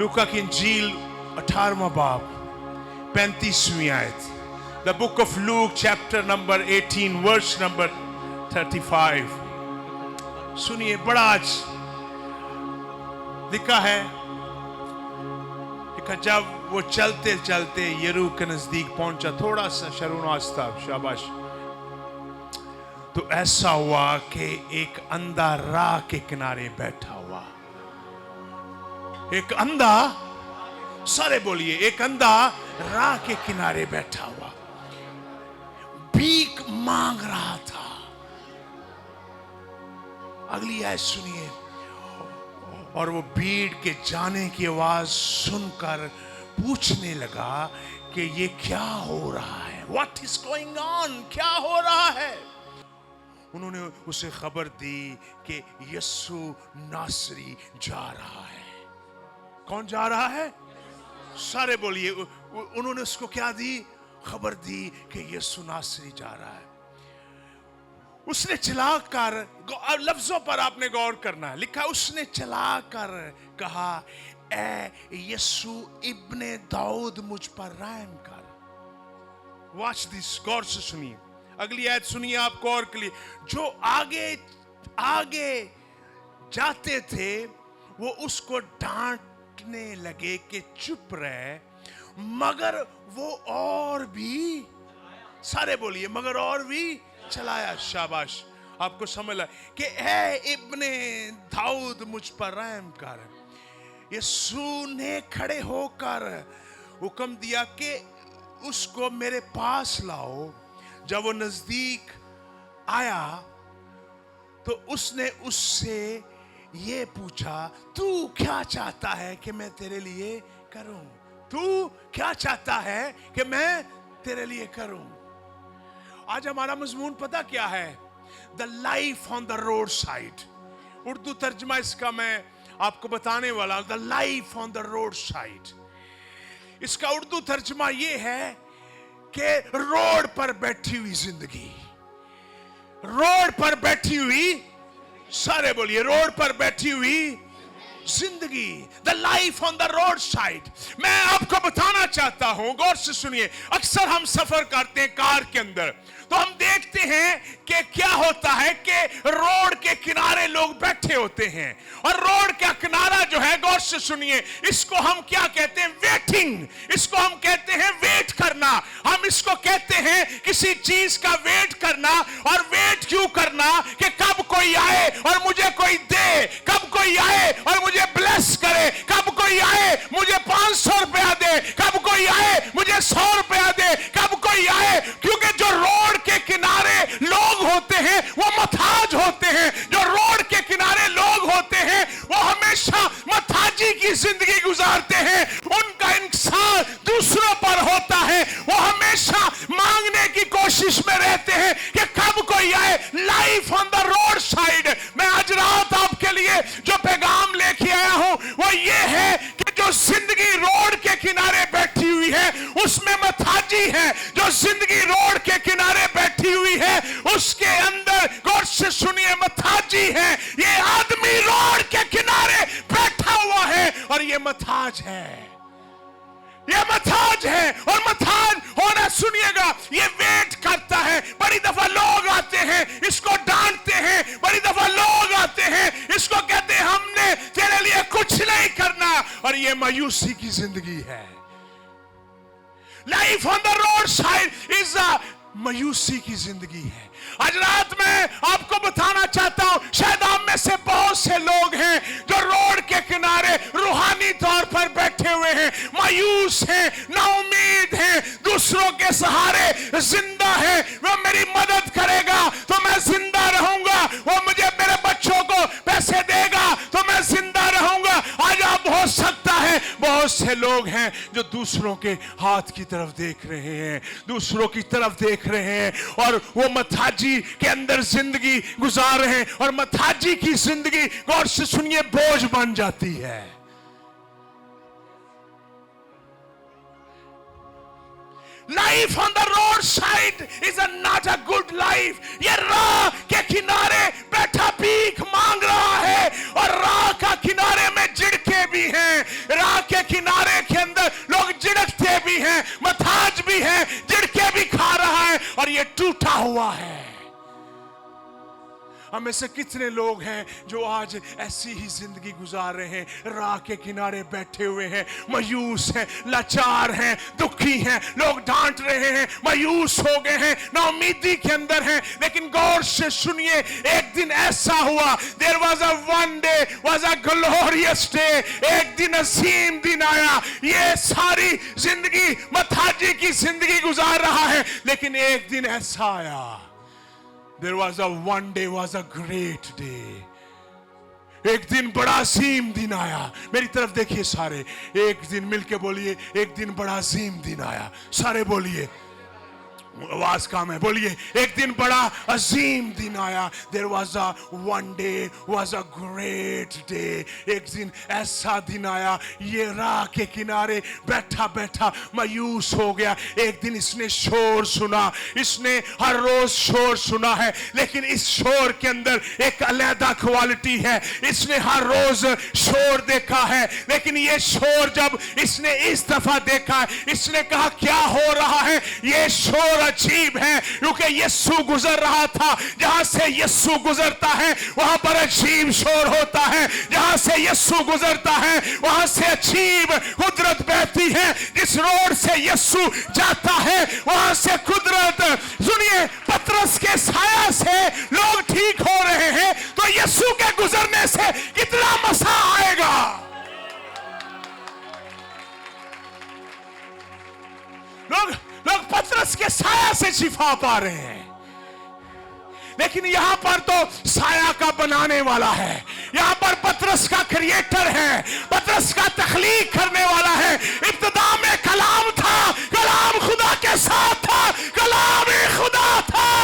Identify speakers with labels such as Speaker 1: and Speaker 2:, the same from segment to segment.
Speaker 1: लूका की इंजील 18वां बाब 35वीं आयत. The book of Luke chapter number 18 verse number 35. सुनिए, बड़ा आज लिखा है, लिखा जब वो चलते चलते यरू के नजदीक पहुंचा, थोड़ा सा शरुनास था, शाबाश, तो ऐसा हुआ कि एक अंधा राह के किनारे बैठा हुआ. एक अंधा, सारे बोलिए, एक अंधा राह के किनारे बैठा हुआ भीख मांग रहा था. अगली आयत सुनिए. और वो भीड़ के जाने की आवाज सुनकर पूछने लगा कि ये क्या हो रहा है. What is going on? क्या हो रहा है? उन्होंने उसे खबर दी कि यीशु नासरी जा रहा है. कौन जा रहा है? सारे बोलिए. उन्होंने उसको क्या दी? खबर दी कि यीशु नासरी जा रहा है. उसने चलाकर, लफ्जों पर आपने गौर करना है, लिखा उसने चलाकर कहा, ए यीशु इब्ने दाऊद मुझ पर रहम कर. वॉच दिस, गौर से सुनिए. अगली आयत सुनिए आप गौर के लिए. जो आगे आगे जाते थे वो उसको डांटने लगे कि चुप रहे, मगर वो और भी, सारे बोलिए, मगर और भी चलाया. शाबाश, आपको समझ लगा कि ए इब्ने दाऊद मुझ पर रहम कर. यीशु ने खड़े होकर हुक्म दिया कि उसको मेरे पास लाओ. जब वो नजदीक आया तो उसने उससे ये पूछा, तू क्या चाहता है कि मैं तेरे लिए करूं? तू क्या चाहता है कि मैं तेरे लिए करूं? आज हमारा मजमून पता क्या है? The life on the road side. Urdu तर्जमा इसका मैं आपको बताने वाला. The life on the road side, इसका उर्दू तर्जमा ये है कि रोड पर बैठी हुई जिंदगी. रोड पर बैठी हुई, सारे बोलिए, रोड पर बैठी हुई जिंदगी. The life on the road side. मैं आपको बताना चाहता हूं, गौर से सुनिए. अक्सर हम सफर करते हैं कार के अंदर, तो हम देखते हैं कि क्या होता है कि रोड के किनारे लोग बैठे होते हैं. और रोड का किनारा जो है, गौर से सुनिए, इसको हम क्या कहते हैं? वेटिंग. इसको हम कहते हैं वेट करना. हम इसको कहते हैं किसी चीज का वेट करना. और वेट क्यों करना? कि कब कोई आए और मुझे कोई दे, कब कोई आए और मुझे ब्लेस करे, कब कोई आए मुझे 500 रुपया दे, कब कोई आए मुझे 100 रुपया दे, कब कोई आए. क्योंकि जो रोड के किनारे लोग होते हैं वो मथाज होते हैं. जो रोड के किनारे लोग होते हैं वो हमेशा मथाजी की जिंदगी गुजारते हैं. उनका इंसान दूसरों पर होता है. वो हमेशा मांगने की कोशिश में रहते हैं कि कब कोई आए. Life on the road side. मैं आज रात आपके लिए जो पैगाम लेके आया हूं वो ये है कि जो जिंदगी रोड के किनारे बैठी हुई है उसमें मथाजी है. जो जिंदगी रोड के किनारे बैठी हुई है उसके अंदर, गौर से सुनिए, मथाजी है. ये आदमी रोड के किनारे बैठा हुआ है और ये मथाज है. ये मथाज है. और मथाज होना, सुनिएगा, ये वेट करता है. बड़ी दफा लोग आते हैं, इसको डांटते हैं. बड़ी दफा लोग आते हैं, इसको कहते हैं हमने तेरे लिए कुछ नहीं करना. और ये मायूसी की जिंदगी है. Life on the road side is a मायूसी की जिंदगी है. आज रात में आपको बताना चाहता हूं, शायद आप में से बहुत से लोग हैं जो रोड के किनारे रूहानी तौर पर बैठे हुए हैं, मायूस हैं, नाउम्मीद हैं, दूसरों के सहारे जिंदा हैं. वो मेरी मदद करेगा तो मैं जिंदा रहूंगा, वो मुझे मेरे बच्चों को पैसे देगा तो मैं जिंदा रहूंगा. आज आप हो सकता है बहुत से लोग हैं जो दूसरों के हाथ की तरफ देख रहे हैं, दूसरों की तरफ देख रहे हैं और वो मथाजी के अंदर जिंदगी गुजार रहे हैं. और मथाजी की जिंदगी, गौर से सुनिए, बोझ बन जाती है. Life on the road side is not a good life. ये राह के किनारे बैठा भीख मांग रहा है और राह का किनारे में झिड़के भी हैं. राह के है और ये टूटा हुआ है। हम में से कितने लोग हैं जो आज ऐसी ही जिंदगी गुजार रहे हैं, राह के किनारे बैठे हुए हैं, मायूस हैं, लाचार हैं, दुखी हैं, लोग डांट रहे हैं, मायूस हो गए हैं, नाउमीदी के अंदर हैं। लेकिन गौर से सुनिए, एक दिन ऐसा हुआ, there was a one day was a glorious day, एक दिन अजीम दिन आया। ये सारी जिंदगी मत्थाजी की जिंदगी गुजार रहा है, लेकिन एक दिन ऐसा आया, there was a one day was a great day। एक दिन बड़ा अजीम दिन आया। मेरी तरफ देखिए सारे, एक दिन मिलके बोलिए, एक दिन बड़ा अजीम दिन आया। सारे बोलिए, आवाज काम है, बोलिए, एक दिन बड़ा अजीम दिन आया। There was a one day was a great day। एक दिन ऐसा दिन आया, ये राह के किनारे बैठा बैठा मायूस हो गया। एक दिन इसने शोर सुना, इसने हर रोज शोर सुना है, लेकिन इस शोर के अंदर एक अलग क्वालिटी है। इसने हर रोज शोर देखा है, लेकिन ये शोर जब इसने इस दफा देखा है, इसने कहा क्या हो रहा है, ये शोर अजीब है, क्योंकि यीशु गुजर रहा था। जहां से यीशु गुजरता है वहां पर अजीब शोर होता है। जहां से यीशु गुजरता है वहां से अजीब कुदरत बहती है। जिस रोड से यीशु जाता है वहां से कुदरत। सुनिए, पतरस के साया से लोग ठीक हो रहे हैं, तो यीशु के गुजरने से कितना मसा आएगा। लोग पतरस के साया से शिफा पा रहे हैं, लेकिन यहां पर तो साया का बनाने वाला है, यहां पर पतरस का क्रिएटर है, पतरस का तख्लीक करने वाला है। इब्तिदा में कलाम था, कलाम खुदा के साथ था, कलाम ही खुदा था।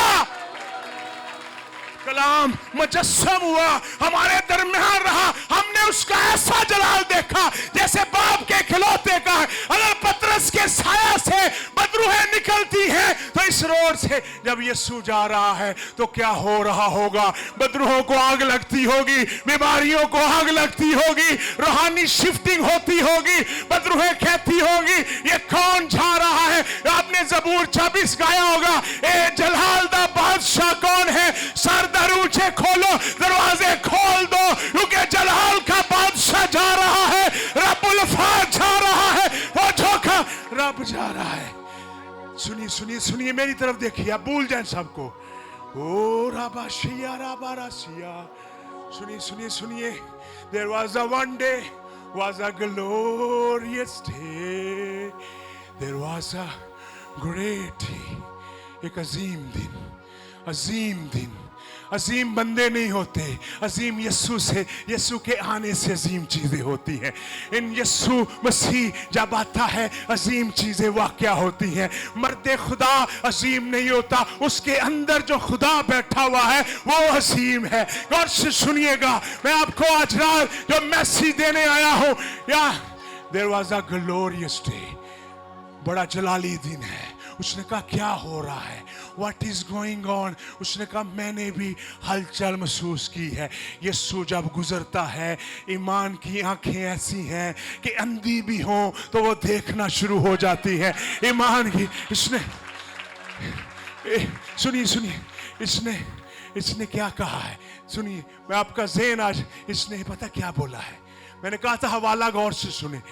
Speaker 1: कलाम मुजस्सम हुआ, हमारे दरमियान रहा। हमने उसका ऐसा जलाल देखा जैसे बाप के खिलौते का है। अगर पतरस के साया से बदरूहें निकलती हैं, तो इस रोड से जब यीशु जा रहा है तो क्या हो रहा होगा। बदरूहों को आग लगती होगी, बीमारियों को आग लगती होगी, रूहानी शिफ्टिंग होती होगी, बदरूहें कहती होगी ये कौन जा रहा है। आपने ज़बूर 26 गाया होगा, ए जलाल दा बादशाह कौन है, सर दरूचे खोलो, दरवाजे खोल दो, क्योंकि जलाल का बादशाह जा रहा है, रब्बुल फात जा रहा है, वो झोंका रब जा रहा है। सुनिए सुनिए सुनिए, मेरी तरफ देखिए, आप भूल जाए सबको। ओ राबाशिया राबाराशिया, सुनिए सुनिए सुनिए। There was a one day was a glorious day, there was a great day। एक अजीम दिन, अजीम दिन। अजीम बंदे नहीं होते, अजीम यीशु से, यीशु के आने से अजीम चीजें होती हैं। इन यीशु मसीह जब आता है अजीम चीजें वाक़या होती हैं। मर्द खुदा अजीम नहीं होता, उसके अंदर जो खुदा बैठा हुआ है वो अजीम है। गौर से सुनिएगा, मैं आपको आज रात जो मैसेज देने आया हूं, या there was a glorious day, बड़ा जलाली दिन है। उसने कहा क्या हो रहा है, व्हाट इज गोइंग ऑन। उसने कहा मैंने भी हलचल महसूस की है। यीशु जब गुजरता है, ईमान की आंखें ऐसी हैं कि अंधी भी हो तो वो देखना शुरू हो जाती है। ईमान की इसने सुनिए सुनिए, इसने क्या कहा है, सुनिए। मैं आपका ज़हन आज, इसने पता क्या बोला है। मैंने कहा था हवाला गौर से सुने।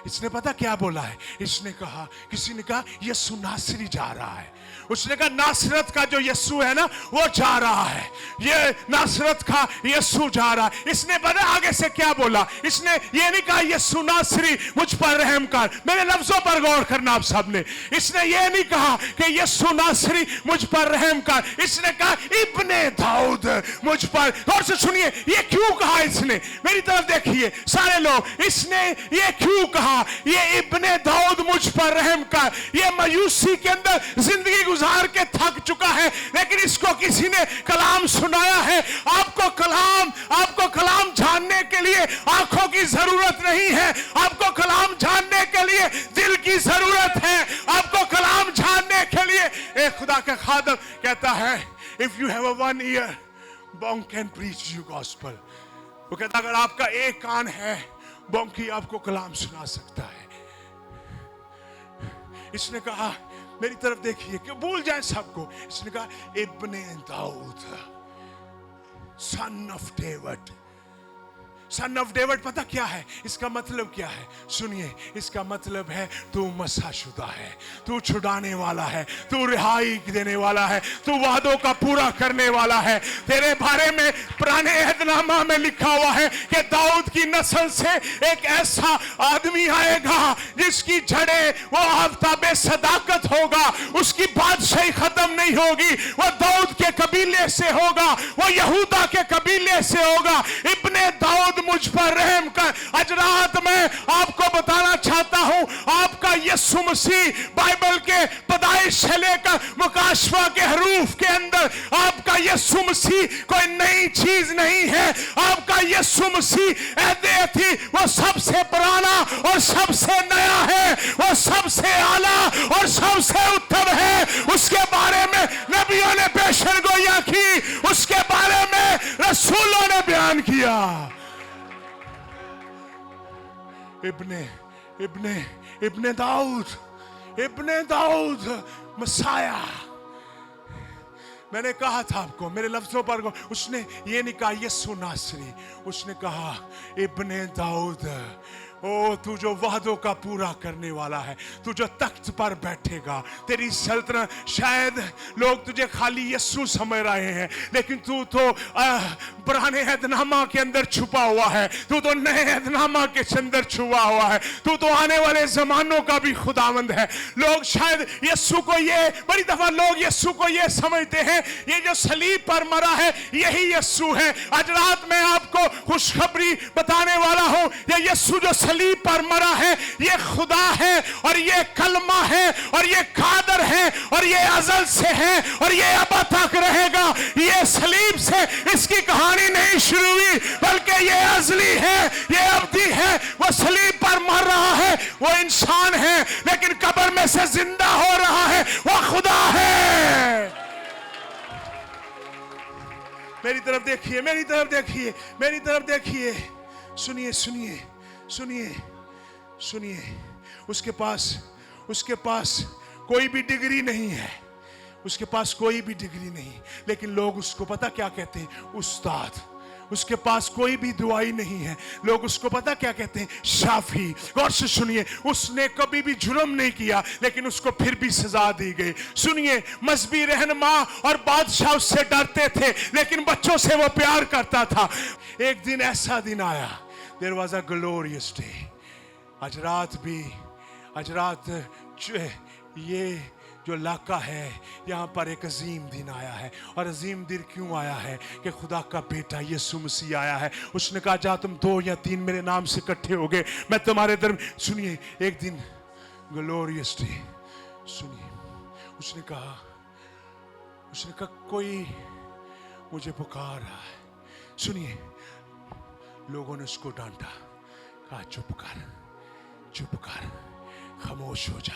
Speaker 1: इसने पता क्या बोला है, इसने कहा, किसी ने कहा यीशु नासरी जा रहा है। उसने कहा नासरत का जो यीशु है ना वो जा रहा है, ये नासरत का यीशु जा रहा है। इसने पता आगे से क्या बोला, इसने ये नहीं कहा यीशु नासरी मुझ पर रहम कर। मेरे लफ्जों पर गौर करना आप सबने। इसने ये नहीं कहा कि यीशु नासरी मुझ पर रहम कर, इसने कहा इब्ने दाऊद मुझ पर। गौर से सुनिए, ये क्यों कहा इसने, मेरी तरफ देखिए सारे लोग। इसने ये क्यों कहा, ये इब्ने दाऊद मुझ पर रहम कर। ये मायूसी के अंदर जिंदगी गुजार के थक चुका है, लेकिन इसको किसी ने कलाम सुनाया है। आपको कलाम जानने के लिए आंखों की जरूरत नहीं है, आपको कलाम जानने के लिए दिल की जरूरत है। आपको कलाम जानने के लिए एक खुदा का खादम कहता है, if you have a one year Bong can preach you gospel. वो कहता अगर आपका एक कान है, बॉन्की आपको कलाम सुना सकता है। इसने कहा मेरी तरफ देखिए, क्यों भूल जाए सबको। इसने कहा Ibne Daud, son of David. Son of David पता क्या है? इसका मतलब क्या है? सुनिए, इसका मतलब है तू मसाशुदा है, तू छुड़ाने वाला है, तू रिहाई देने वाला है, तू वादों का पूरा करने वाला है। तेरे बारे में पुराने अहदनामा में लिखा हुआ है कि दाऊद की नस्ल से एक ऐसा आदमी आएगा जिसकी जड़ें वो आफ्ताबे सदाकत होगा, उसकी बादशाही खत्म नहीं होगी, वो दाऊद के कबीले से होगा, वो यहूदा के कबीले से होगा। इब्ने दाऊद मुझ पर रहम कर। आज रात में आपको बताना चाहता हूं, आपका यीशु मसीह बाइबल के पैदाइश से लेकर मुकाशवा के हरूफ के अंदर आपका यीशु मसीह कोई नई चीज नहीं है। आपका यीशु मसीह ऐसे थी, वो सबसे पुराना और सबसे नया है, वो सबसे आला और सबसे उत्तम है। उसके बारे में नबियों ने पेशन गोइयां की, उसके बारे में रसूलों ने बयान किया। इब्ने दाऊद मसाया। मैंने कहा था आपको, मेरे लफ्जों पर उसने ये नहीं कहा यीशु नासरी, उसने कहा इब्ने दाऊद। ओ तू जो वादों का पूरा करने वाला है, तू जो तख्त पर बैठेगा, तेरी सल्तनत। शायद लोग तुझे खाली यीशु समझ रहे हैं, लेकिन तू तो पुराने अहदनामा के अंदर छुपा हुआ है, तू तो नए अहदनामा के अंदर छुपा हुआ है, तू तो आने वाले जमानों का भी खुदावंद है। लोग शायद यीशु को ये, बड़ी दफा लोग यीशु को ये समझते हैं ये जो सलीब पर मरा है यही यीशु है। आज रात मैं आपको खुशखबरी बताने वाला हूं, ये यीशु जो सलीब पर मरा है ये खुदा है, और ये कलमा है, और ये कादर है, और ये अज़ल से है, और ये अब तक रहेगा। ये सलीब से इसकी कहानी नहीं शुरू हुई, बल्कि ये अज़ली है, ये अब्दी है। वो सलीब पर मर रहा है, वो इंसान है, लेकिन कब्र में से जिंदा हो रहा है, वो खुदा है। मेरी तरफ देखिए, मेरी तरफ देखिए, मेरी तरफ देखिए। सुनिए सुनिए सुनिए सुनिए। उसके पास कोई भी डिग्री नहीं है, उसके पास कोई भी डिग्री नहीं, लेकिन लोग उसको पता क्या कहते हैं? उस्ताद। उसके पास कोई भी दुआई नहीं है, लोग उसको पता क्या कहते हैं? शाफी। गौर से सुनिए, उसने कभी भी जुर्म नहीं किया, लेकिन उसको फिर भी सजा दी गई। सुनिए, मजहबी रहनुमा और बादशाह उससे डरते थे, लेकिन बच्चों से वो प्यार करता था। एक दिन ऐसा दिन आया, there was a glorious day. आज रात ये जो इलाका है यहाँ पर एक अजीम दिन आया है। और अजीम दिन क्यों आया है? कि खुदा का बेटा यीशु मसीह आया है। उसने कहा जा तुम 2 या 3 मेरे नाम से इकट्ठे हो गए, मैं तुम्हारे दर। सुनिए, एक दिन ग्लोरियस डे। सुनिए, उसने कहा कोई मुझे पुकार रहा है। सुनिए, लोगों ने उसको डांटा, कहा चुप कर, खामोश हो जा।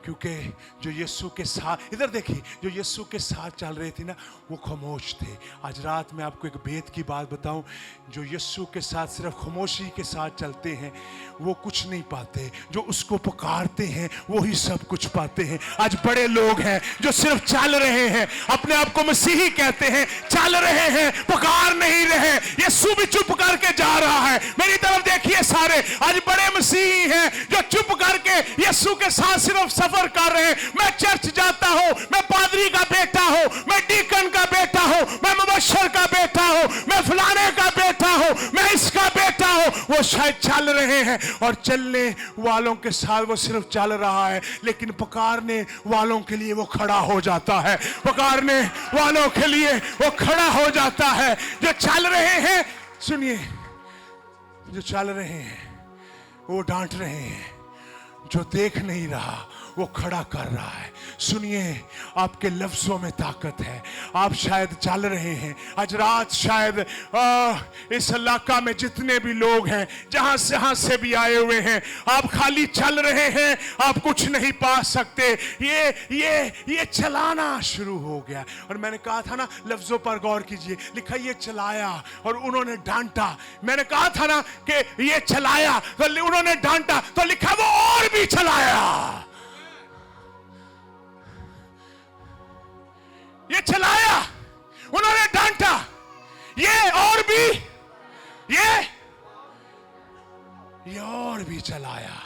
Speaker 1: क्योंकि जो यीशु के साथ, इधर देखिए, जो यीशु के साथ चल रहे थे ना, वो खामोश थे। आज रात मैं आपको एक भेद की बात बताऊं, जो यीशु के साथ सिर्फ खामोशी के साथ चलते हैं वो कुछ नहीं पाते, जो उसको पुकारते हैं वो ही सब कुछ पाते हैं। आज बड़े लोग हैं जो सिर्फ चल रहे हैं, अपने आप को मसीही कहते हैं, चल रहे हैं, पुकार नहीं रहे। यीशु भी चुप करके जा रहा है। मेरी तरफ देखिए सारे, आज बड़े मसीही हैं जो चुप करके यीशु के साथ सिर्फ सफर कर रहे हैं। मैं चर्च जाता हूं, मैं पादरी का बेटा हूं, मैं डीकन का बेटा हूं, मैं मुबशर का बेटा हूं, मैं फलाने का बेटा हूं, मैं इसका बेटा हूं। वो शायद चल रहे हैं और चलने वालों के साथ वो सिर्फ चल रहा है, लेकिन पुकारने वालों के लिए वो खड़ा हो जाता है। पुकारने वालों के लिए वो खड़ा हो जाता है। जो चल रहे हैं, सुनिए, जो चल रहे हैं वो डांट रहे हैं, जो देख नहीं रहा वो खड़ा कर रहा है। सुनिए, आपके लफ्जों में ताकत है। आप शायद चल रहे हैं, आज रात शायद इस इलाका में जितने भी लोग हैं, जहां से भी आए हुए हैं, आप खाली चल रहे हैं, आप कुछ नहीं पा सकते। ये चलाना शुरू हो गया। और मैंने कहा था ना, लफ्जों पर गौर कीजिए, लिखा ये चलाया और उन्होंने डांटा। मैंने कहा था ना कि ये चलाया तो उन्होंने डांटा, तो लिखा वो और भी चलाया। चलाया।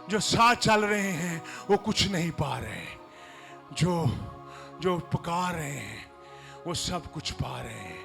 Speaker 1: जो साथ चल रहे हैं वो कुछ नहीं पा रहे, जो पुकार रहे हैं वो सब कुछ पा रहे हैं।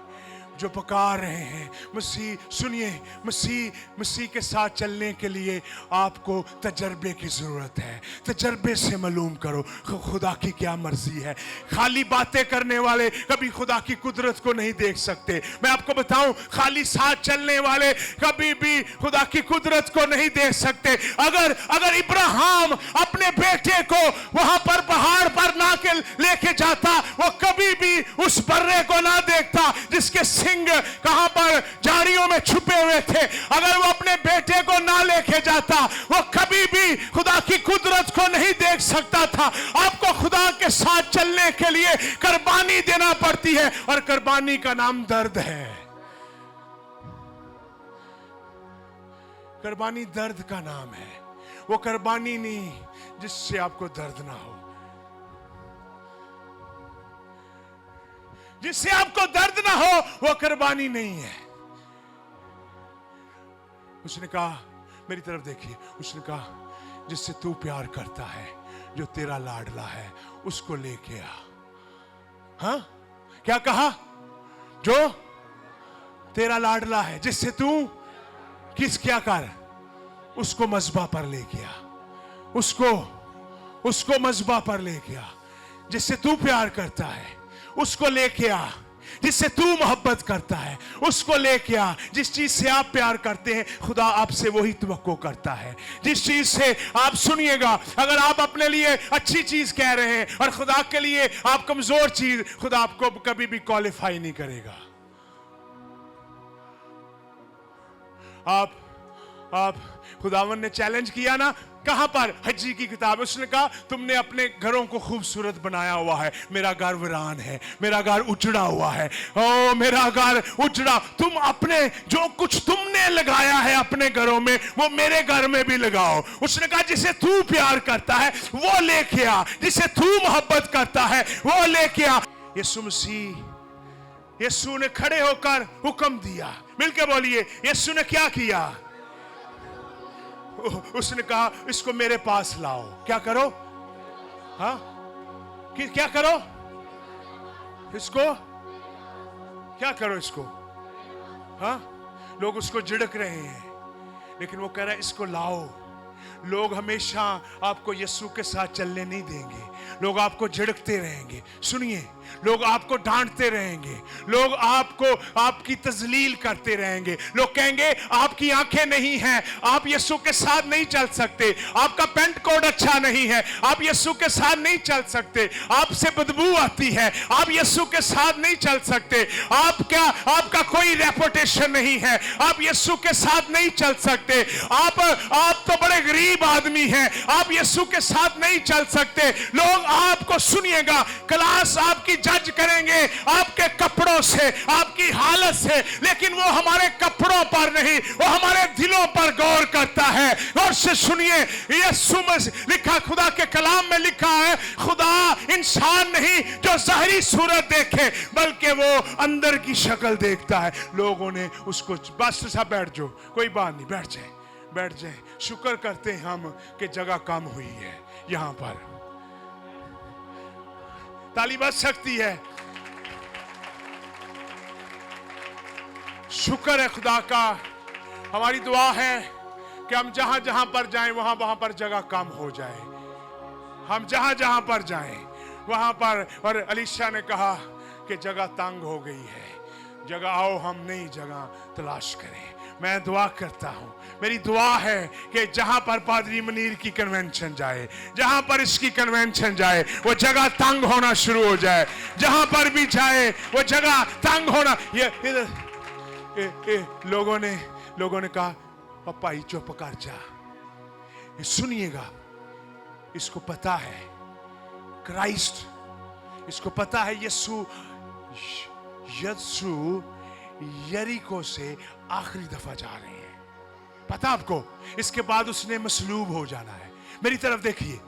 Speaker 1: जो पुकार रहे हैं मसीह, सुनिए, मसीह के साथ चलने के लिए आपको तजर्बे की जरूरत है। तजर्बे से मालूम करो खुदा की क्या मर्जी है। खाली बातें करने वाले कभी खुदा की कुदरत को नहीं देख सकते। मैं आपको बताऊं, खाली साथ चलने वाले कभी भी खुदा की कुदरत को नहीं देख सकते। अगर इब्राहिम अपने बेटे को वहां पर पहाड़ पर ना के लेके जाता, वो कभी भी उस बर्रे को ना देखता जिसके सिंह कहां पर झाड़ियों में छुपे हुए थे। अगर वो अपने बेटे को ना लेके जाता, वो कभी भी खुदा की कुदरत को नहीं देख सकता था। आपको खुदा के साथ चलने के लिए कुर्बानी देना पड़ती है, और कुर्बानी का नाम दर्द है। कुर्बानी दर्द का नाम है। वो कुर्बानी नहीं जिससे आपको दर्द ना हो, जिससे आपको दर्द ना हो, वो कुर्बानी नहीं है। उसने कहा, मेरी तरफ देखिए, उसने कहा जिससे तू प्यार करता है, जो तेरा लाडला है, उसको लेके आ। हाँ, क्या कहा? जो तेरा लाडला है, जिससे तू क्या कर, उसको मज़बा पर लेके आ। उसको मज़बा पर लेके आ। जिससे तू प्यार करता है उसको लेके आ। जिससे तू मोहब्बत करता है उसको लेके आ। जिस चीज से आप प्यार करते हैं, खुदा आपसे वही तवक्को करता है। जिस चीज से आप, सुनिएगा, अगर आप अपने लिए अच्छी चीज कह रहे हैं और खुदा के लिए आप कमजोर चीज, खुदा आपको कभी भी क्वालिफाई नहीं करेगा। आप खुदावन ने चैलेंज किया ना, कहां पर? हज्जी की किताब। उसने कहा तुमने अपने घरों को खूबसूरत बनाया हुआ है, मेरा घर वीरान है, मेरा घर उजड़ा हुआ है। ओ मेरा घर उजड़ा, तुम अपने जो कुछ तुमने लगाया है अपने घरों में, वो मेरे घर में भी लगाओ। उसने कहा जिसे तू प्यार करता है वो लेके आ, जिसे तू मोहब्बत करता है वो लेके आ। यीशु मसीह, यीशु ने खड़े होकर हुक्म दिया। मिलके बोलिए, यीशु ने क्या किया? उसने कहा इसको मेरे पास लाओ। क्या करो? हाँ, क्या करो? इसको क्या करो? इसको, हाँ, लोग उसको झिड़क रहे हैं, लेकिन वो कह रहा है इसको लाओ। लोग हमेशा आपको यीशु के साथ चलने नहीं देंगे। लोग आपको झिड़कते रहेंगे। सुनिए, लोग आपको डांटते रहेंगे, लोग आपको, आपकी तजलील करते रहेंगे। लोग कहेंगे आपकी आंखें नहीं हैं, आप यीशु के साथ नहीं चल सकते, आपका पेंट कोड अच्छा नहीं है, आप यीशु के साथ नहीं चल सकते, आपसे बदबू आती है, आप यीशु के साथ नहीं चल सकते, आपका कोई रेपुटेशन नहीं है, आप यीशु के साथ नहीं चल सकते, आप तो बड़े गरीब आदमी हैं, आप यीशु के साथ नहीं चल सकते। लोग आपको, सुनिएगा, क्लास आपकी जज करेंगे आपके कपड़ों से, आपकी हालत से, लेकिन वो हमारे कपड़ों पर नहीं, वो हमारे दिलों पर गौर करता है। गौर से सुनिए, यीशु में लिखा, खुदा के कलाम में लिखा है, खुदा इंसान नहीं जो ज़ाहिरी सूरत देखे, बल्कि वो अंदर की शक्ल देखता है। लोगों ने उसको, बस सा बैठ जाओ, कोई बात नहीं, बैठ जाए। शुक्र करते हैं हम कि जगह कम हुई है यहां पर। ताली बज सकती है। शुक्र है खुदा का। हमारी दुआ है कि हम जहां जहां पर जाएं वहां पर जगह कम हो जाए। हम जहां जहां पर जाएं वहां पर, और अलीशा ने कहा कि जगह तंग हो गई है, जगह आओ हम नई जगह तलाश करें। मैं दुआ करता हूं, मेरी दुआ है कि जहां पर पादरी मुनीर की कन्वेंशन जाए, जहां पर इसकी कन्वेंशन जाए, वो जगह तंग होना शुरू हो जाए। जहां पर भी जाए वो जगह तंग होना। लोगों ने कहा पप्पा ही चुप कर जा। सुनिएगा, इसको पता है क्राइस्ट, इसको पता है यीशु यरीको से आखिरी दफा जा रहे हैं। पता आपको, इसके बाद उसने मसलूब हो जाना है। मेरी तरफ देखिए,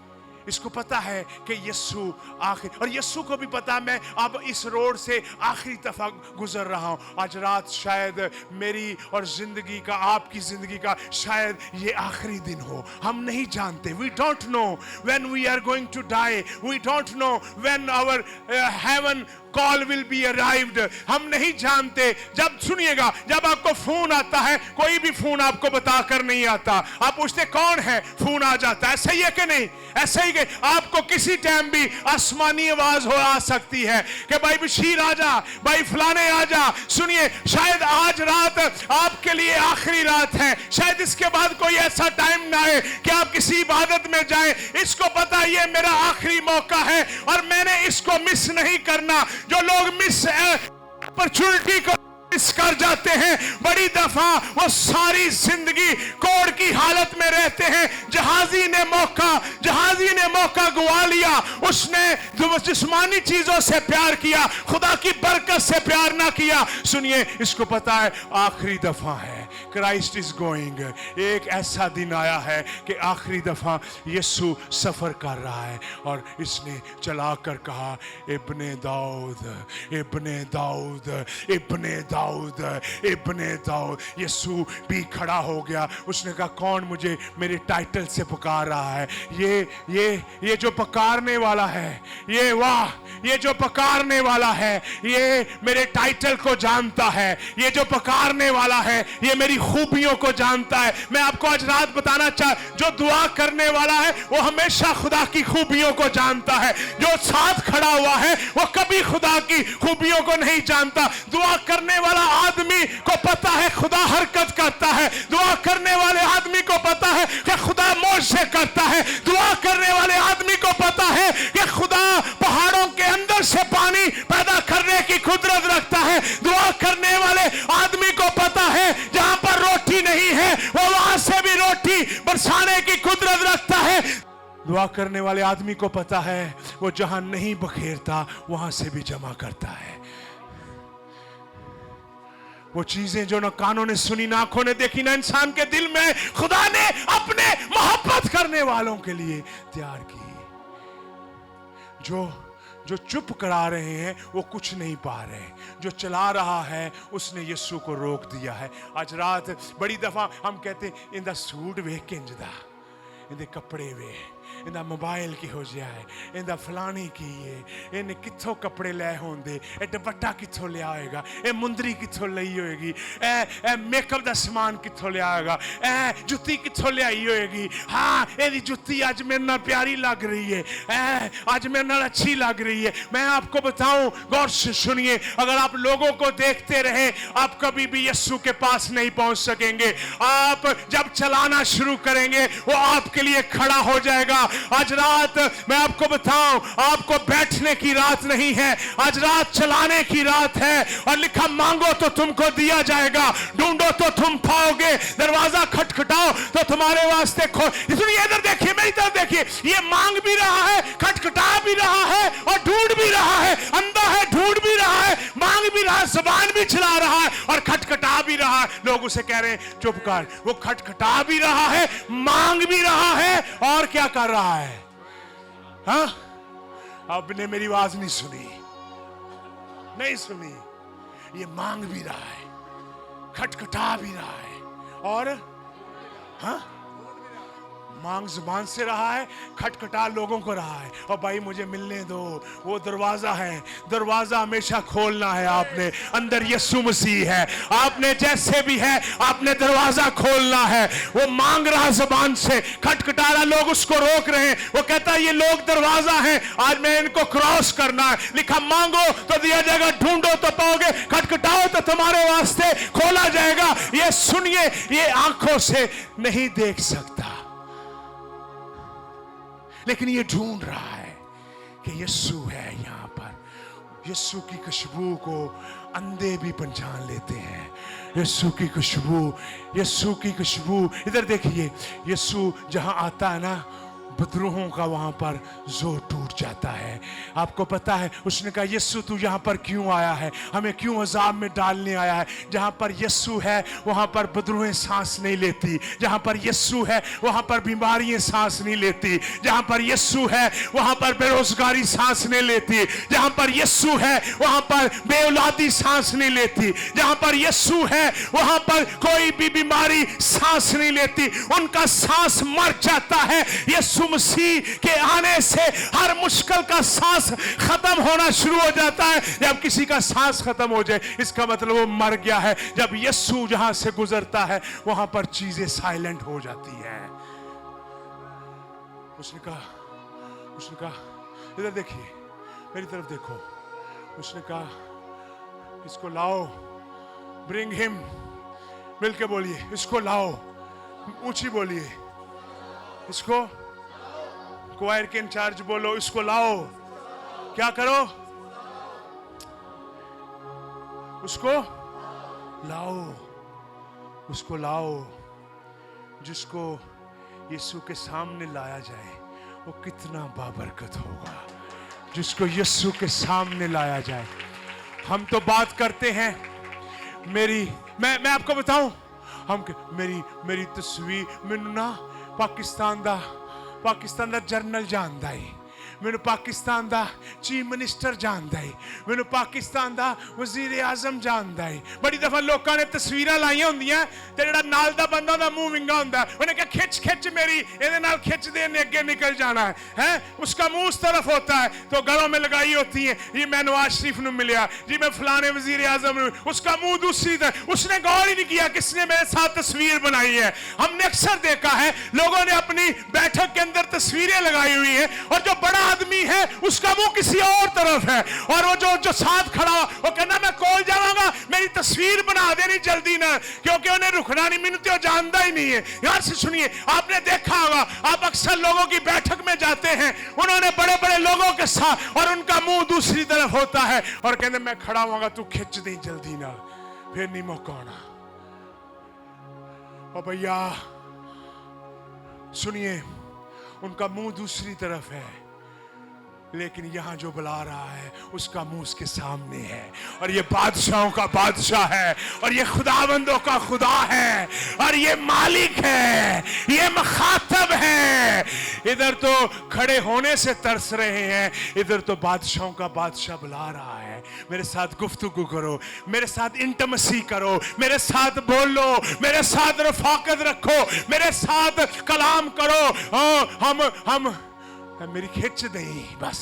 Speaker 1: इसको पता है कि यीशु आखिर, और यीशु को भी पता मैं अब इस रोड से आखिरी दफा गुजर रहा हूं। आज रात शायद मेरी और जिंदगी का, आपकी जिंदगी का शायद ये आखिरी दिन हो, हम नहीं जानते। We don't know when we are going to die, we don't know when our heaven call will be arrived. हम नहीं जानते। जब सुनिएगा, जब आपको फोन आता है, कोई भी फोन आपको बताकर नहीं आता, आप पूछते कौन है, फोन आ जाता है। ऐसा ही है कि नहीं? ऐसा ही कि आपको किसी टाइम भी आसमानी आवाज हो आ सकती है कि भाई बशीर आ जा, भाई फलाने आ जा। सुनिए, शायद आज रात आपके लिए आखिरी रात है। शायद इसके बाद कोई ऐसा टाइम ना आए कि आप किसी इबादत में जाएं। इसको पता ये मेरा आखिरी मौका है और मैंने इसको मिस नहीं करना। जो लोग मिस अपॉर्चुनिटी को मिस कर जाते हैं, बड़ी दफा वो सारी जिंदगी कोड़ की हालत में रहते हैं। जहाजी ने मौका गवा लिया। उसने जिस्मानी चीजों से प्यार किया, खुदा की बरकत से प्यार ना किया। सुनिए, इसको पता है आखिरी दफा है, क्राइस्ट इज गोइंग। एक ऐसा दिन आया है कि आखिरी दफा यीशु सफर कर रहा है और इसने चला कर कहा, इब्ने दाऊद, इब्ने दाऊद, इब्ने दाऊद, इब्ने दाऊद। यीशु भी खड़ा हो गया। उसने कहा, कौन मुझे मेरे टाइटल से पुकार रहा है? ये जो पुकारने वाला है, ये वाह, ये जो पुकारने वाला है, ये मेरे टाइटल को जानता है। ये जो पुकारने वाला है, ये मेरी खूबियों को जानता है। मैं आपको आज रात बताना जो दुआ करने वाला है वो हमेशा खुदा की खूबियों को जानता है। जो साथ खड़ा हुआ है वो कभी खुदा की खूबियों को नहीं जानता। दुआ करने वाला आदमी को पता है खुदा हरकत करता है। दुआ करने वाले आदमी को पता है कि खुदा मौजज़े करता है। दुआ करने वाले आदमी को पता है कि खुदा पहाड़ों के अंदर से पानी पैदा करने की कुदरत रखता है। दुआ करने वाले आदमी को पता है जहां पर रोटी नहीं है वो वहां से भी रोटी बरसाने की कुदरत रखता है। दुआ करने वाले आदमी को पता है वो जहां नहीं बखेरता वहां से भी जमा करता है। वो चीजें जो ना कानों ने सुनी, ना आंखों ने देखी, ना इंसान के दिल में खुदा ने अपने मोहब्बत करने वालों के लिए तैयार की। जो चुप करा रहे हैं वो कुछ नहीं पा रहे। जो चला रहा है उसने यीशु को रोक दिया है। आज रात बड़ी दफा हम कहते इंदा सूट वे किंजदा, इंदे कपड़े वे, इंदा मोबाइल की हो जाए, इंदा फलानी की है, इन्हें कित्थों कपड़े ले होंदे, ए दुपट्टा कित्थों ले आएगा, ए मुंदरी कित्थों लई होएगी, ए मेकअप दा सामान कित्थों ले आएगा, ए जुत्ती कित्थों ले आई होएगी। हाँ, एदी जुत्ती आज मेरे नाल प्यारी लग रही है, आज मेरे नाल अच्छी लग रही है। मैं आपको बताऊं, गौर से सुनिए, अगर आप लोगों को देखते रहे आप कभी भी यीशु के पास नहीं पहुंच सकेंगे। आप जब चलाना शुरू करेंगे वो आपके लिए खड़ा हो जाएगा। आज रात मैं आपको बताऊं, आपको बैठने की रात नहीं है, आज रात चलाने की रात है। और लिखा, मांगो तो तुमको दिया जाएगा, ढूंढो तो तुम पाओगे, दरवाजा खटखटाओ तो तुम्हारे वास्ते सुनिए, इधर देखिए, मेरी तरफ देखिए, ये मांग भी रहा है, खटखटा भी रहा है और ढूंढ भी रहा है। अंधा है, ढूंढ भी रहा है, मांग भी रहा है, जुबान भी चला रहा है और खटखटा भी रहा है। लोग उसे कह रहे हैं चुप कर। वो खटखटा भी रहा है, मांग भी रहा है और क्या कर रहा है? हाँ, आपने मेरी आवाज नहीं सुनी, नहीं सुनी। ये मांग भी रहा है, खटखटा भी रहा है और हाँ, मांग जुबान से रहा है, खटखटा लोगों को रहा है। और भाई मुझे मिलने दो, वो दरवाजा है, दरवाजा हमेशा खोलना है आपने। अंदर यीशु मसीह है, आपने जैसे भी है आपने दरवाजा खोलना है। वो मांग रहा जुबान से, खटखटा रहा, लोग उसको रोक रहे हैं। वो कहता है ये लोग दरवाजा है, आज मैं इनको क्रॉस करना है। लिखा, मांगो तो दिया जाएगा, ढूंढो तो पाओगे, खटखटाओ तो तुम्हारे वास्ते खोला जाएगा। ये सुनिए, ये आंखों से नहीं देख सकता लेकिन ये ढूंढ रहा है कि यीशु है यहाँ पर। यीशु की खुशबू को अंधे भी पहचान लेते हैं। यीशु की खुशबू, यीशु की खुशबू। इधर देखिए, यीशु जहाँ आता है ना, बदरूहों का वहां पर जोर टूट जाता है। आपको पता है उसने कहा यीशु तू यहाँ पर क्यों आया है, हमें क्यों अजाब में डालने आया है। जहाँ पर यीशु है वहाँ पर बदरूहें सांस नहीं लेती, जहाँ पर यीशु है वहाँ पर बीमारियां सांस नहीं लेती, जहाँ पर यीशु है वहाँ पर बेरोजगारी सांस नहीं लेती, जहाँ पर यीशु है वहाँ पर बेऔलादी सांस नहीं लेती, जहाँ पर यीशु है वहाँ पर कोई भी बीमारी सांस नहीं लेती। उनका सांस मर जाता है। यीशु मसीह के आने से हर मुश्किल का सांस खत्म होना शुरू हो जाता है। जब किसी का सांस खत्म हो जाए इसका मतलब वो मर गया है। जब यीशु जहां से गुजरता है वहां पर चीजें साइलेंट हो जाती हैं। उसने कहा इधर देखिए, मेरी तरफ देखो। उसने कहा इसको लाओ, ब्रिंग हिम। मिलके बोलिए, इसको लाओ। ऊंची बोलिए, इसको। क्वायर के इंचार्ज बोलो, इसको लाओ। क्या करो? उसको लाओ, उसको लाओ। जिसको यीशु के सामने लाया जाए वो कितना बाबरकत होगा। जिसको यीशु के सामने लाया जाए। हम तो बात करते हैं मैं आपको बताऊं, मेरी तस्वीर मैनू ना पाकिस्तान दा जरनल जानदा है, मैनू पाकिस्तान दा चीफ मिनिस्टर जानदा है, मैनू पाकिस्तान दा वजीर आजम जानदा है। बड़ी दफा लोगों ने तस्वीरां लाइया होंदियां ते जेड़ा नाल दा बंदा दा मुंह विंगा हुंदा, उन्हें कहा खिच मेरी इहदे नाल खिच दे, इन्हें अगे निकल जाना है। उसका मुंह उस तरफ होता है तो गलों में लगाई होती है, ये मैं नवाज शरीफ नू मिलिया जी, मैं फलाने वजीर आजम नू, उसका मुंह दूसरी तरफ। उसने गौर ही नहीं किया किसने मेरे साथ तस्वीर बनाई है। हमने अक्सर देखा है लोगों ने अपनी बैठक के अंदर तस्वीरें लगाई हुई है और जो बड़ा आदमी है उसका मुंह किसी और तरफ है, और वो जो साथ खड़ा वो कहना मैं कॉल जाऊंगा, मेरी तस्वीर बना देनी जल्दी ना, क्योंकि उन्हें रुकना नहीं, मैंने तो जानता ही नहीं है। यार से सुनिए, आपने देखा होगा आप अक्सर लोगों की बैठक में जाते हैं, उन्होंने बड़े बड़े लोगों के साथ और उनका मुंह दूसरी तरफ होता है और कहते मैं खड़ा हुआ तू खिंच दे जल्दी ना, फिर नहीं मौका होना। और भैया सुनिए, उनका मुंह दूसरी तरफ है, लेकिन यहां जो बुला रहा है उसका मुंह उसके सामने है, और ये बादशाहों का बादशाह है, और ये खुदाबंदों का खुदा है, और ये मालिक है, ये मखातब है। इधर तो खड़े होने से तरस रहे हैं, इधर तो बादशाहों का बादशाह बुला रहा है, मेरे साथ गुफ्तगू करो, मेरे साथ इंटमसी करो, मेरे साथ बोलो, मेरे साथ रफाकत रखो, मेरे साथ कलाम करो। हम मेरी खिंच नहीं। बस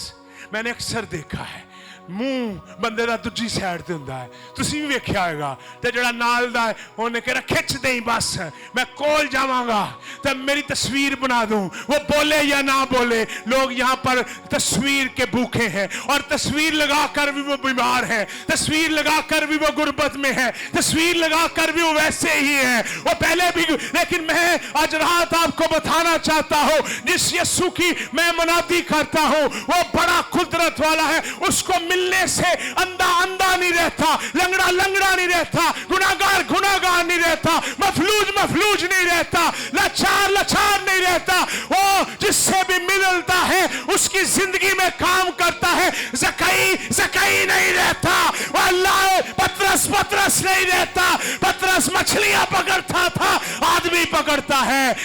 Speaker 1: मैंने अक्सर देखा है मुंह बंदे दा दूजी साइड ते हुंदा है, तुसीं भी वेख्या होगा, ते जेड़ा नाल दा है उन्हें कहा खिंच दें, बस मैं कोल जावांगा ते मेरी तस्वीर बना दूं। वो बोले या ना बोले, लोग यहाँ पर तस्वीर के भूखे हैं, और तस्वीर लगाकर भी वो बीमार है, तस्वीर लगाकर भी वो गुर्बत में है, तस्वीर लगाकर भी वो वैसे ही है, वो पहले भी। लेकिन मैं आज रात आपको बताना चाहता हूं, जिस यीशु की मैं मुनादी करता हूं वो बड़ा कुदरत वाला है। उसको मिलने से अंधा नहीं रहता, लंगड़ा नहीं रहता, गुनाहगार नहीं रहता, मफलूज नहीं रहता, लाचार नहीं रहता। वो जिससे भी मिलता है उसकी जिंदगी में काम करता है। जकई नहीं रहता, अल्लाह पतरस नहीं रहता। पतरस मछलियां पकड़ता था, आदमी पकड़ता है।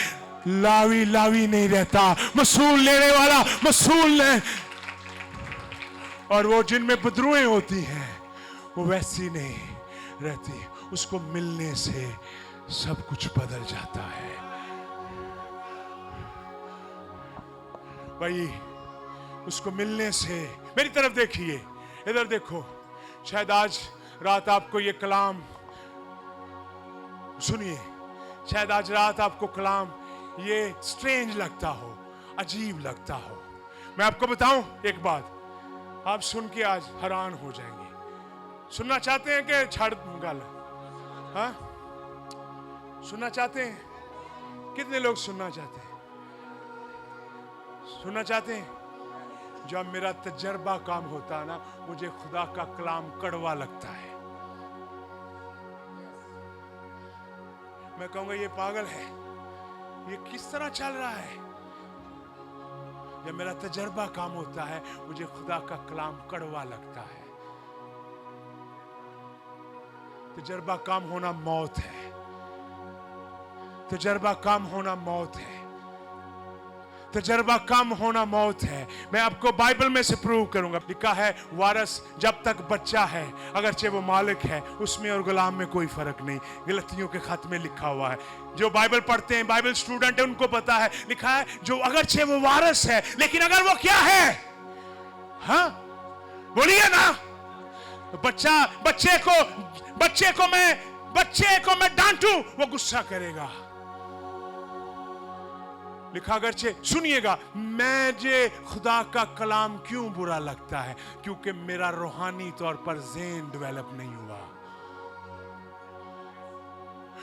Speaker 1: लावी नहीं रहता, मसूल लेने वाला मसूल नहीं। और वो जिनमें बदरुएं होती हैं वो वैसी नहीं रहती, उसको मिलने से सब कुछ बदल जाता है। भाई उसको मिलने से, मेरी तरफ देखिए, इधर देखो, शायद आज रात आपको ये कलाम सुनिए, शायद आज रात आपको कलाम ये स्ट्रेंज लगता हो, अजीब लगता हो। मैं आपको बताऊं एक बात, आप सुन के आज हैरान हो जाएंगे। सुनना चाहते हैं कि छाड़ गल? हाँ, सुनना चाहते हैं? कितने लोग सुनना चाहते हैं? सुनना चाहते हैं? जब मेरा तजर्बा काम होता है ना, मुझे खुदा का कलाम कड़वा लगता है। मैं कहूंगा ये पागल है, ये किस तरह चल रहा है। जब मेरा तजर्बा काम होता है, मुझे खुदा का कलाम कड़वा लगता है। तजर्बा काम होना मौत है। तजर्बा काम होना मौत है। तजर्बा कम होना मौत है। मैं आपको बाइबल में से प्रूव करूंगा। लिखा है वारस जब तक बच्चा है, अगरचे वो मालिक है, उसमें और गुलाम में कोई फर्क नहीं। गलतियों के खत में लिखा हुआ है। जो बाइबल पढ़ते हैं, बाइबल स्टूडेंट है, उनको पता है। लिखा है जो अगरचे वो वारस है, लेकिन अगर वो क्या है, हाँ बोलिए ना, बच्चे को मैं डांटूं, वो गुस्सा करेगा। लिखा अगरचे, सुनिएगा, मैं जे खुदा का कलाम क्यों बुरा लगता है, क्योंकि मेरा रूहानी तौर पर ज़हन डेवलप नहीं हुआ।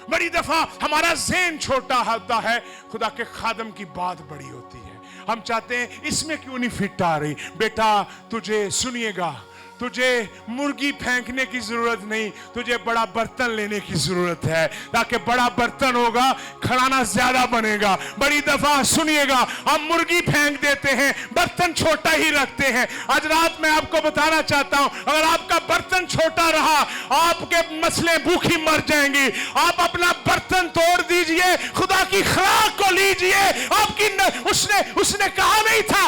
Speaker 1: बड़ी दफा हमारा ज़हन छोटा होता है, खुदा के खादम की बात बड़ी होती है। हम चाहते हैं इसमें क्यों नहीं फिट आ रही। बेटा तुझे, सुनिएगा, तुझे मुर्गी फेंकने की जरूरत नहीं, तुझे बड़ा बर्तन लेने की जरूरत है, ताकि बड़ा बर्तन होगा, खाना ज्यादा बनेगा। बड़ी दफा सुनिएगा, हम मुर्गी फेंक देते हैं, बर्तन छोटा ही रखते हैं। आज रात मैं आपको बताना चाहता हूं, अगर आपका बर्तन छोटा रहा, आपके मसले भूखी मर जाएंगी। आप अपना बर्तन तोड़ दीजिए, खुदा की खुराक को लीजिए। आपकी उसने कहा नहीं था,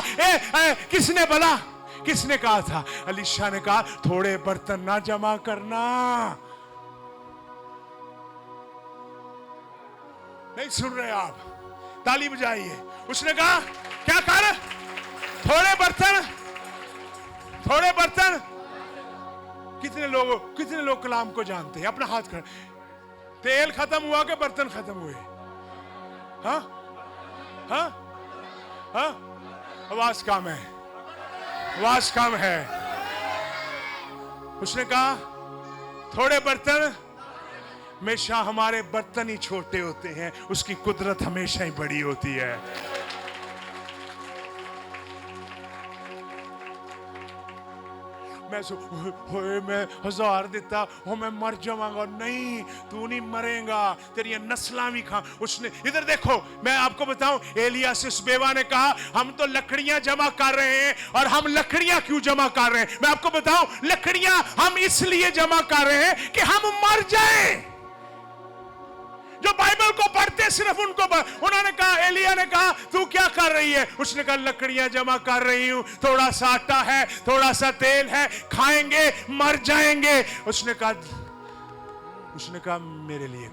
Speaker 1: किसने बोला, किसने कहा था? अलीशा ने कहा थोड़े बर्तन ना जमा करना। नहीं सुन रहे आप? ताली बजाइए। उसने कहा क्या कर, थोड़े बर्तन, थोड़े बर्तन। कितने लोग कलाम को जानते हैं? अपना हाथ कर। तेल खत्म हुआ कि बर्तन खत्म हुए? हाँ हाँ हाँ, आवाज कम है, आवाज कम है। उसने कहा थोड़े बर्तन, हमेशा हमारे बर्तन ही छोटे होते हैं, उसकी कुदरत हमेशा ही बड़ी होती है। मैं 1000 देता हो, मैं मर जाऊंगा। नहीं, तू नहीं मरेगा, तेरी नस्लां भी खा। उसने, इधर देखो, मैं आपको बताऊं, एलिया से उस बेवा ने कहा हम तो लकड़ियां जमा कर रहे हैं। और हम लकड़ियां क्यों जमा कर रहे हैं? मैं आपको बताऊं, लकड़ियां हम इसलिए जमा कर रहे हैं कि हम मर जाएं। जो बाइबल को पढ़ते सिर्फ उनको उन्होंने कहा, एलिया ने कहा तू क्या कर रही है? उसने कहा लकड़ियां जमा कर रही हूं, थोड़ा सा आटा है, थोड़ा सा तेल है, खाएंगे मर जाएंगे। उसने कहा मेरे लिए।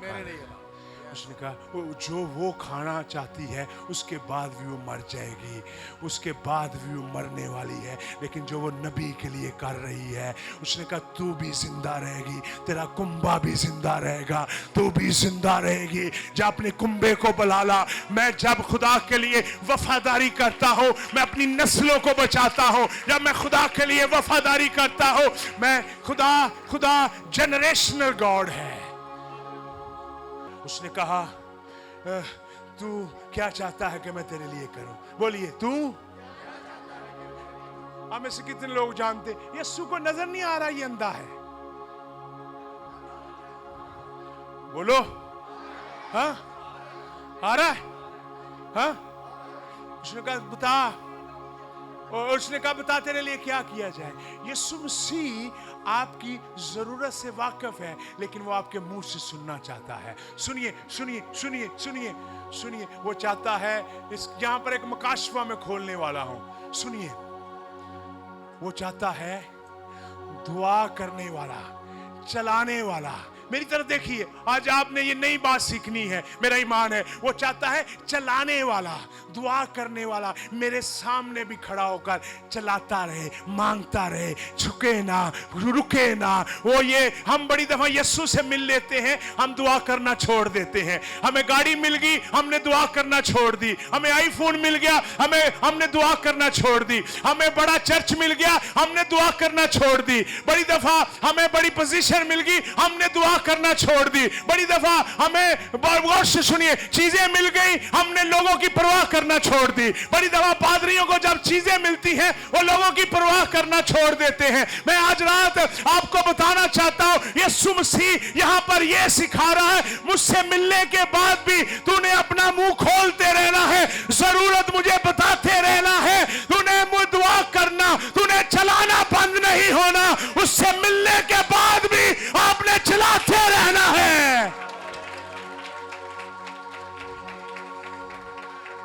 Speaker 1: उसने कहा जो वो खाना चाहती है उसके बाद भी वो मर जाएगी, उसके बाद भी वो मरने वाली है, लेकिन जो वो नबी के लिए कर रही है, उसने कहा तू भी जिंदा रहेगी, तेरा कुंबा भी जिंदा रहेगा, तू भी जिंदा रहेगी। जब अपने कुंबे को बुला ला। मैं जब खुदा के लिए वफादारी करता हूँ, मैं अपनी नस्लों को बचाता हूँ। जब मैं खुदा के लिए वफादारी करता हूँ, मैं खुदा जनरेशनल गॉड है। उसने कहा तू क्या चाहता है कि मैं तेरे लिए करूं? बोलिए तू। हम में से कितने लोग जानते यीशु को नजर नहीं आ रहा ये अंधा है? बोलो हाँ, आ रहा है? हाँ? उसने कहा बता, और उसने कहा बता तेरे लिए क्या किया जाए। यीशु मसीह आपकी जरूरत से वाकिफ है, लेकिन वो आपके मुंह से सुनना चाहता है। सुनिए सुनिए सुनिए सुनिए सुनिए, वो चाहता है, इस यहां पर एक मकाशफा में खोलने वाला हूं, सुनिए। वो चाहता है दुआ करने वाला, चलाने वाला। मेरी तरफ देखिए, आज आपने ये नई बात सीखनी है, मेरा ईमान है। वो चाहता है चलाने वाला, दुआ करने वाला, मेरे सामने भी खड़ा होकर चलाता रहे, मांगता रहे, झुके ना, रुके ना। वो ये हम बड़ी दफा यीशु से मिल लेते हैं, हम दुआ करना छोड़ देते हैं। हमें गाड़ी मिल गई, हमने दुआ करना छोड़ दी। हमें आईफोन मिल गया, हमने दुआ करना छोड़ दी। हमें बड़ा चर्च मिल गया, हमने दुआ करना छोड़ दी। बड़ी दफा हमें बड़ी पोजीशन मिल गई, हमने दुआ करना छोड़ दी। बड़ी दफा हमें गौर से सुनिए, चीजें मिल गई, हमने लोगों की परवाह करना छोड़ दी। बड़ी दफा पादरियों को जब चीजें मिलती हैं वो लोगों की परवाह करना छोड़ देते हैं। मैं आज रात आपको बताना चाहता हूं, यीशु मसीह यहां पर यह सिखा रहा है, मुझसे मिलने के बाद भी तूने अपना मुंह खोलते रहना है, जरूरत मुझे बताते रहना है, तूने दुआ करना, तूने चलाना बंद नहीं होना, उससे मिलने के बाद भी आपने चलाते रहना है।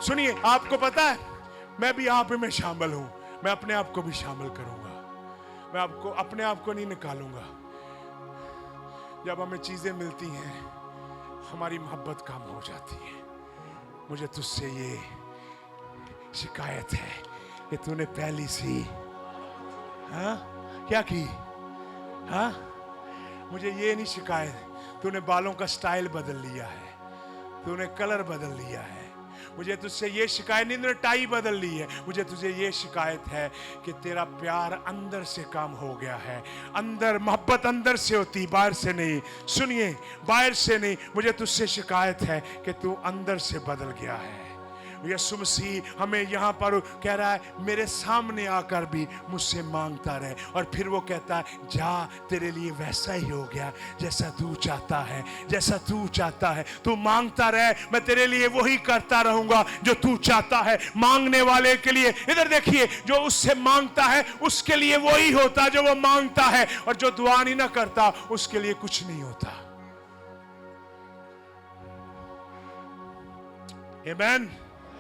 Speaker 1: सुनिए, आपको पता है मैं भी आप में शामिल हूं, मैं अपने आप को भी शामिल करूंगा, मैं आपको अपने आप को नहीं निकालूंगा। जब हमें चीजें मिलती हैं हमारी मोहब्बत कम हो जाती है। मुझे तुझसे ये शिकायत है कि तूने पहली सी क्या की? मुझे ये नहीं शिकायत तूने बालों का स्टाइल बदल लिया है, तूने कलर बदल लिया है। मुझे तुझसे ये शिकायत नहीं तूने टाई बदल ली है, मुझे तुझे ये शिकायत है कि तेरा प्यार अंदर से कम हो गया है। अंदर मोहब्बत अंदर से होती, बाहर से नहीं। सुनिए, बाहर से नहीं, मुझे तुझसे शिकायत है कि तू अंदर से बदल गया है। यीशु मसीह हमें यहाँ पर कह रहा है, मेरे सामने आकर भी मुझसे मांगता रहे, और फिर वो कहता है जा, तेरे लिए वैसा ही हो गया जैसा तू चाहता है, जैसा तू चाहता है। तू मांगता रहे, मैं तेरे लिए वही करता रहूंगा जो तू चाहता है। मांगने वाले के लिए, इधर देखिए, जो उससे मांगता है उसके लिए वही होता जो वो मांगता है, और जो दुआ नहीं ना करता उसके लिए कुछ नहीं होता। आमीन।